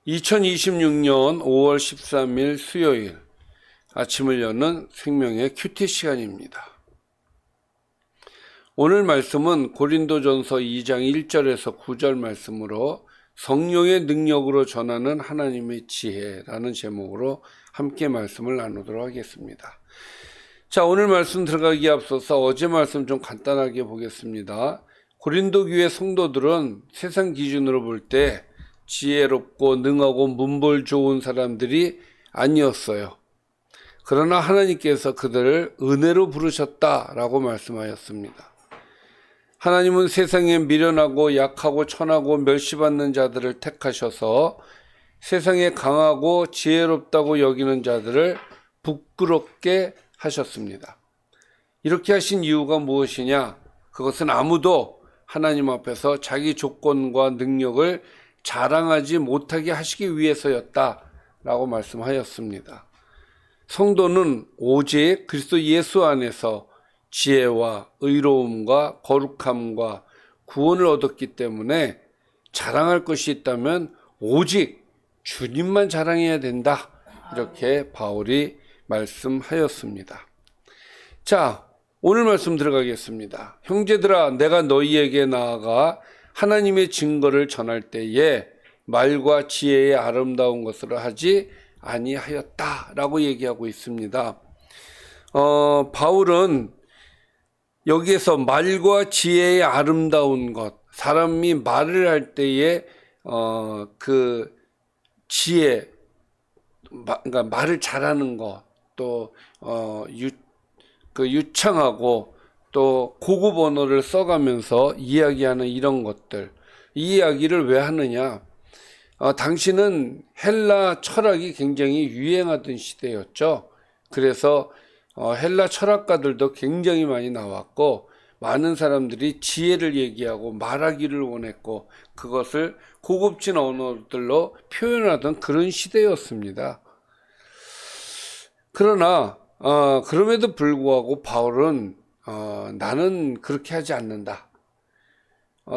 2026년 5월 13일 수요일 아침을 여는 생명의 큐티 시간입니다. 오늘 말씀은 고린도전서 2장 1절에서 9절 말씀으로 성령의 능력으로 전하는 하나님의 지혜라는 제목으로 함께 말씀을 나누도록 하겠습니다. 자, 오늘 말씀 들어가기에 앞서서 어제 말씀 좀 간단하게 보겠습니다. 고린도 교회 성도들은 세상 기준으로 볼 때 지혜롭고 능하고 문벌 좋은 사람들이 아니었어요. 그러나 하나님께서 그들을 은혜로 부르셨다라고 말씀하였습니다. 하나님은 세상에 미련하고 약하고 천하고 멸시받는 자들을 택하셔서 세상에 강하고 지혜롭다고 여기는 자들을 부끄럽게 하셨습니다. 이렇게 하신 이유가 무엇이냐? 그것은 아무도 하나님 앞에서 자기 조건과 능력을 자랑하지 못하게 하시기 위해서였다라고 말씀하였습니다. 성도는 오직 그리스도 예수 안에서 지혜와 의로움과 거룩함과 구원을 얻었기 때문에 자랑할 것이 있다면 오직 주님만 자랑해야 된다. 이렇게 바울이 말씀하였습니다. 자, 오늘 말씀 들어가겠습니다. 형제들아, 내가 너희에게 나아가 하나님의 증거를 전할 때에 말과 지혜의 아름다운 것을 하지 아니하였다라고 얘기하고 있습니다. 바울은 여기에서 말과 지혜의 아름다운 것, 사람이 말을 할 때에 그 지혜, 그러니까 말을 잘하는 것, 또 유창하고 또 고급 언어를 써가면서 이야기하는 이런 것들, 이 이야기를 왜 하느냐? 당시는 헬라 철학이 굉장히 유행하던 시대였죠. 그래서 헬라 철학가들도 굉장히 많이 나왔고 많은 사람들이 지혜를 얘기하고 말하기를 원했고 그것을 고급진 언어들로 표현하던 그런 시대였습니다. 그러나 그럼에도 불구하고 바울은 나는 그렇게 하지 않는다.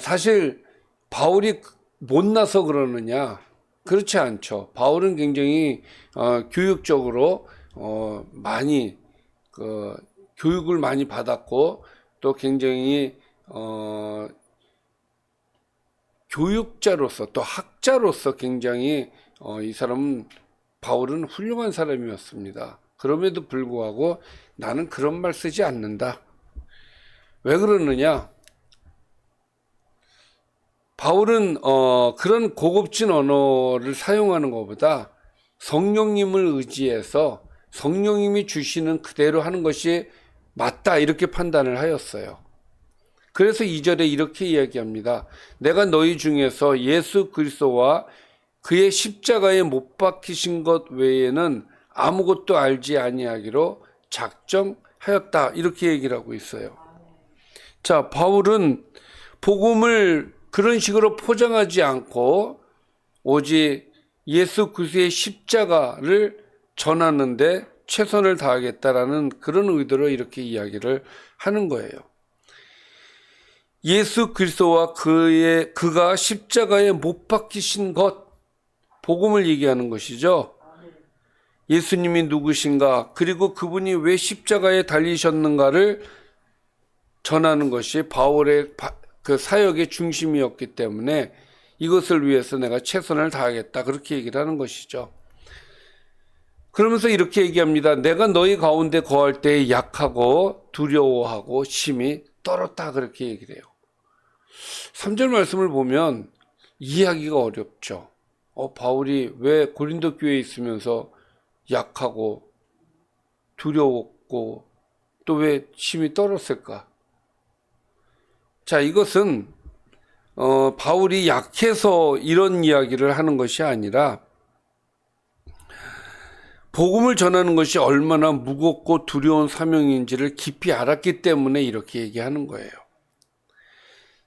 사실 바울이 못나서 그러느냐? 그렇지 않죠. 바울은 굉장히 교육적으로 많이 교육을 많이 받았고 또 굉장히 교육자로서 또 학자로서 굉장히 이 사람은 바울은 훌륭한 사람이었습니다. 그럼에도 불구하고 나는 그런 말 쓰지 않는다. 왜 그러느냐? 바울은 그런 고급진 언어를 사용하는 것보다 성령님을 의지해서 성령님이 주시는 그대로 하는 것이 맞다 이렇게 판단을 하였어요. 그래서 2절에 이렇게 이야기합니다. 내가 너희 중에서 예수 그리스도와 그의 십자가에 못 박히신 것 외에는 아무것도 알지 아니하기로 작정하였다 이렇게 얘기를 하고 있어요. 자, 바울은 복음을 그런 식으로 포장하지 않고 오직 예수 그리스도의 십자가를 전하는데 최선을 다하겠다라는 그런 의도로 이렇게 이야기를 하는 거예요. 예수 그리스도와 그가 십자가에 못 박히신 것, 복음을 얘기하는 것이죠. 예수님이 누구신가, 그리고 그분이 왜 십자가에 달리셨는가를 전하는 것이 바울의 그 사역의 중심이었기 때문에 이것을 위해서 내가 최선을 다하겠다 그렇게 얘기를 하는 것이죠. 그러면서 이렇게 얘기합니다. 내가 너희 가운데 거할 때 약하고 두려워하고 심히 떨었다 그렇게 얘기를 해요. 3절 말씀을 보면 이해하기가 어렵죠. 바울이 왜 고린도 교회에 있으면서 약하고 두려웠고 또 왜 심히 떨었을까? 자, 이것은 바울이 약해서 이런 이야기를 하는 것이 아니라 복음을 전하는 것이 얼마나 무겁고 두려운 사명인지를 깊이 알았기 때문에 이렇게 얘기하는 거예요.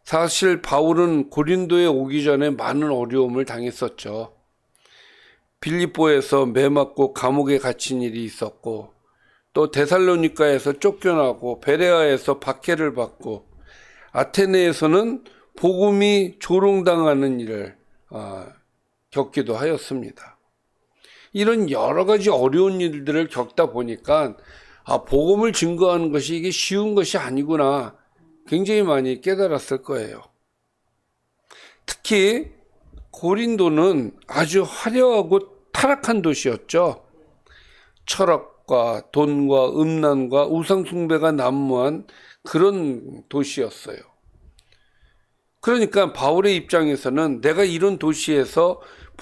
사실 바울은 고린도에 오기 전에 많은 어려움을 당했었죠. 빌립보에서 매맞고 감옥에 갇힌 일이 있었고 또 데살로니가에서 쫓겨나고 베레아에서 박해를 받고 아테네에서는 복음이 조롱당하는 일을 겪기도 하였습니다. 이런 여러 가지 어려운 일들을 겪다 보니까 복음을 증거하는 것이 이게 쉬운 것이 아니구나 굉장히 많이 깨달았을 거예요. 특히 고린도는 아주 화려하고 타락한 도시였죠. 철학과 돈과 음란과 우상숭배가 난무한 그런 도시였어요. 그러니까 바울의 입장에서는 내가 이런 도시에서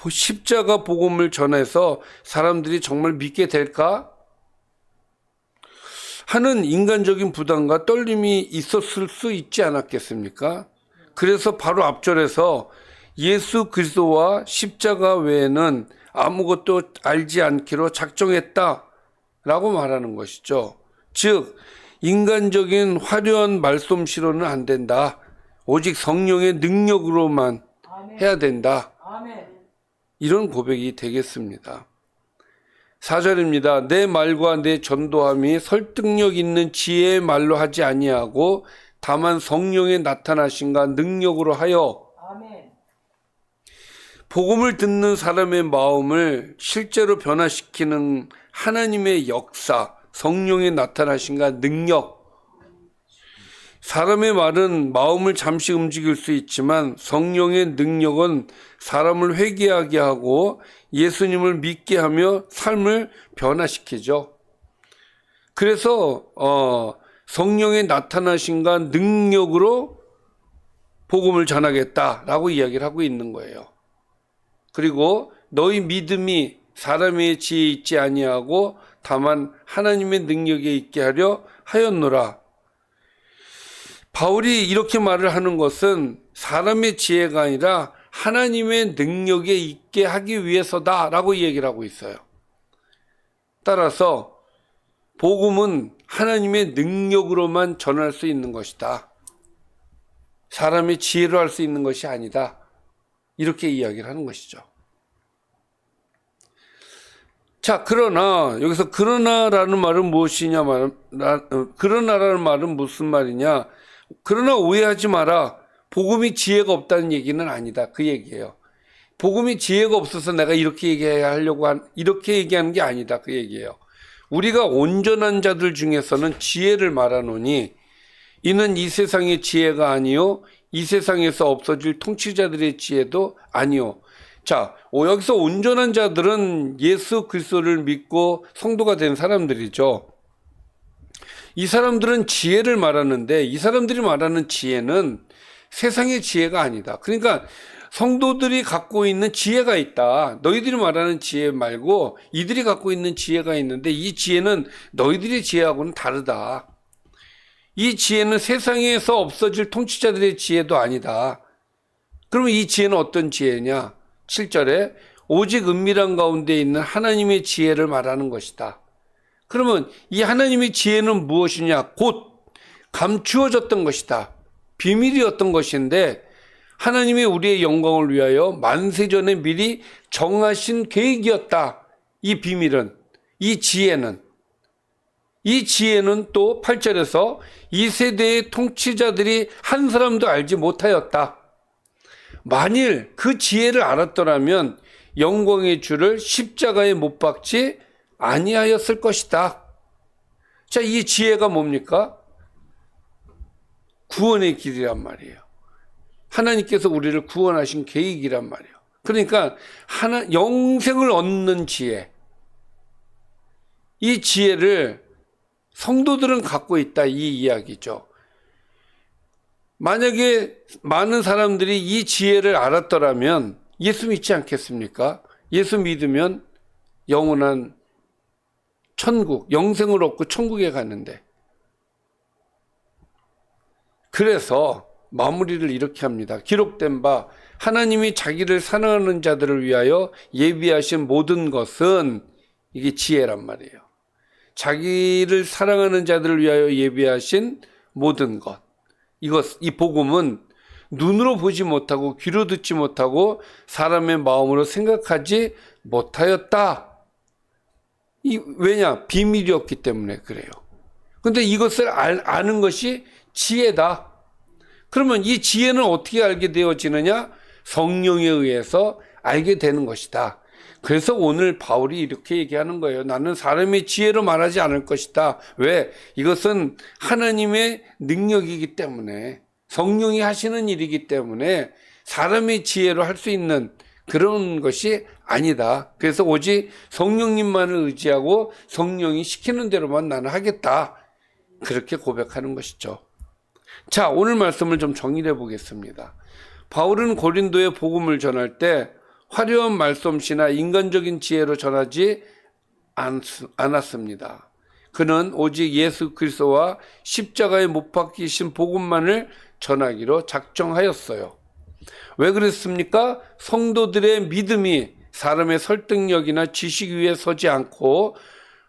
십자가 복음을 전해서 사람들이 정말 믿게 될까 하는 인간적인 부담과 떨림이 있었을 수 있지 않았겠습니까? 그래서 바로 앞절에서 예수 그리스도와 십자가 외에는 아무것도 알지 않기로 작정했다라고 말하는 것이죠. 즉 인간적인 화려한 말솜씨로는 안 된다. 오직 성령의 능력으로만 해야 된다. 이런 고백이 되겠습니다. 4절입니다. 내 말과 내 전도함이 설득력 있는 지혜의 말로 하지 아니하고 다만 성령의 나타나심과 능력으로 하여 복음을 듣는 사람의 마음을 실제로 변화시키는 하나님의 역사, 성령의 나타나심과 능력. 사람의 말은 마음을 잠시 움직일 수 있지만 성령의 능력은 사람을 회개하게 하고 예수님을 믿게 하며 삶을 변화시키죠. 그래서 성령의 나타나심과 능력으로 복음을 전하겠다라고 이야기를 하고 있는 거예요. 그리고 너희 믿음이 사람의 지혜에 있지 아니하고 다만 하나님의 능력에 있게 하려 하였노라. 바울이 이렇게 말을 하는 것은 사람의 지혜가 아니라 하나님의 능력에 있게 하기 위해서다라고 얘기를 하고 있어요. 따라서 복음은 하나님의 능력으로만 전할 수 있는 것이다. 사람의 지혜로 할 수 있는 것이 아니다. 이렇게 이야기를 하는 것이죠. 자, 그러나 여기서 그러나라는 말은 무엇이냐 그러나라는 말은 무슨 말이냐? 그러나 오해하지 마라. 복음이 지혜가 없다는 얘기는 아니다. 그 얘기예요. 복음이 지혜가 없어서 내가 이렇게 이렇게 얘기하는 게 아니다. 그 얘기예요. 우리가 온전한 자들 중에서는 지혜를 말하노니 이는 이 세상의 지혜가 아니요 이 세상에서 없어질 통치자들의 지혜도 아니요. 자, 여기서 온전한 자들은 예수 그리스도를 믿고 성도가 된 사람들이죠. 이 사람들은 지혜를 말하는데 이 사람들이 말하는 지혜는 세상의 지혜가 아니다. 그러니까 성도들이 갖고 있는 지혜가 있다. 너희들이 말하는 지혜 말고 이들이 갖고 있는 지혜가 있는데 이 지혜는 너희들의 지혜하고는 다르다. 이 지혜는 세상에서 없어질 통치자들의 지혜도 아니다. 그러면 이 지혜는 어떤 지혜냐? 7절에 오직 은밀한 가운데 있는 하나님의 지혜를 말하는 것이다. 그러면 이 하나님의 지혜는 무엇이냐? 곧 감추어졌던 것이다. 비밀이었던 것인데 하나님이 우리의 영광을 위하여 만세전에 미리 정하신 계획이었다. 이 비밀은, 이 지혜는 또 8절에서 이 세대의 통치자들이 한 사람도 알지 못하였다. 만일 그 지혜를 알았더라면 영광의 주를 십자가에 못 박지 아니하였을 것이다. 자, 이 지혜가 뭡니까? 구원의 길이란 말이에요. 하나님께서 우리를 구원하신 계획이란 말이에요. 그러니까 영생을 얻는 지혜. 이 지혜를 성도들은 갖고 있다, 이 이야기죠. 만약에 많은 사람들이 이 지혜를 알았더라면 예수 믿지 않겠습니까? 예수 믿으면 영원한 천국, 영생을 얻고 천국에 가는데. 그래서 마무리를 이렇게 합니다. 기록된 바 하나님이 자기를 사랑하는 자들을 위하여 예비하신 모든 것은, 이게 지혜란 말이에요. 자기를 사랑하는 자들을 위하여 예비하신 모든 것. 이 복음은 눈으로 보지 못하고 귀로 듣지 못하고 사람의 마음으로 생각하지 못하였다. 왜냐? 비밀이었기 때문에 그래요. 근데 이것을 아는 것이 지혜다. 그러면 이 지혜는 어떻게 알게 되어지느냐? 성령에 의해서 알게 되는 것이다. 그래서 오늘 바울이 이렇게 얘기하는 거예요. 나는 사람의 지혜로 말하지 않을 것이다. 왜? 이것은 하나님의 능력이기 때문에, 성령이 하시는 일이기 때문에 사람의 지혜로 할 수 있는 그런 것이 아니다. 그래서 오직 성령님만을 의지하고 성령이 시키는 대로만 나는 하겠다. 그렇게 고백하는 것이죠. 자, 오늘 말씀을 좀 정리해 보겠습니다. 바울은 고린도에 복음을 전할 때 화려한 말솜씨나 인간적인 지혜로 전하지 않았습니다. 그는 오직 예수 그리스도와 십자가에 못 박히신 복음만을 전하기로 작정하였어요. 왜 그랬습니까? 성도들의 믿음이 사람의 설득력이나 지식 위에 서지 않고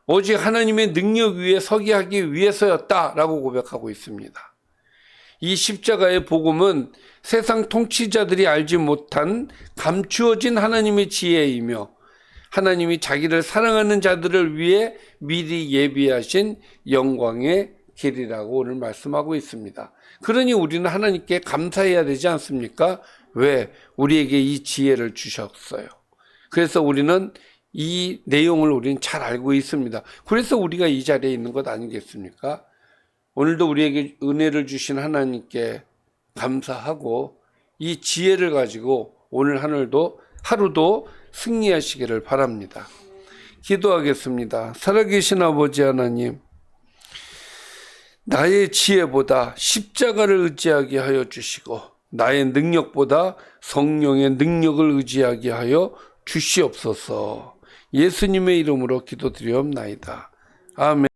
오직 하나님의 능력 위에 서게 하기 위해서였다라고 고백하고 있습니다. 이 십자가의 복음은 세상 통치자들이 알지 못한 감추어진 하나님의 지혜이며 하나님이 자기를 사랑하는 자들을 위해 미리 예비하신 영광의 길이라고 오늘 말씀하고 있습니다. 그러니 우리는 하나님께 감사해야 되지 않습니까? 왜? 우리에게 이 지혜를 주셨어요. 그래서 우리는 이 내용을 우리는 잘 알고 있습니다. 그래서 우리가 이 자리에 있는 것 아니겠습니까? 오늘도 우리에게 은혜를 주신 하나님께 감사하고 이 지혜를 가지고 오늘 하루도 승리하시기를 바랍니다. 기도하겠습니다. 살아계신 아버지 하나님, 나의 지혜보다 십자가를 의지하게 하여 주시고 나의 능력보다 성령의 능력을 의지하게 하여 주시옵소서. 예수님의 이름으로 기도드리옵나이다. 아멘.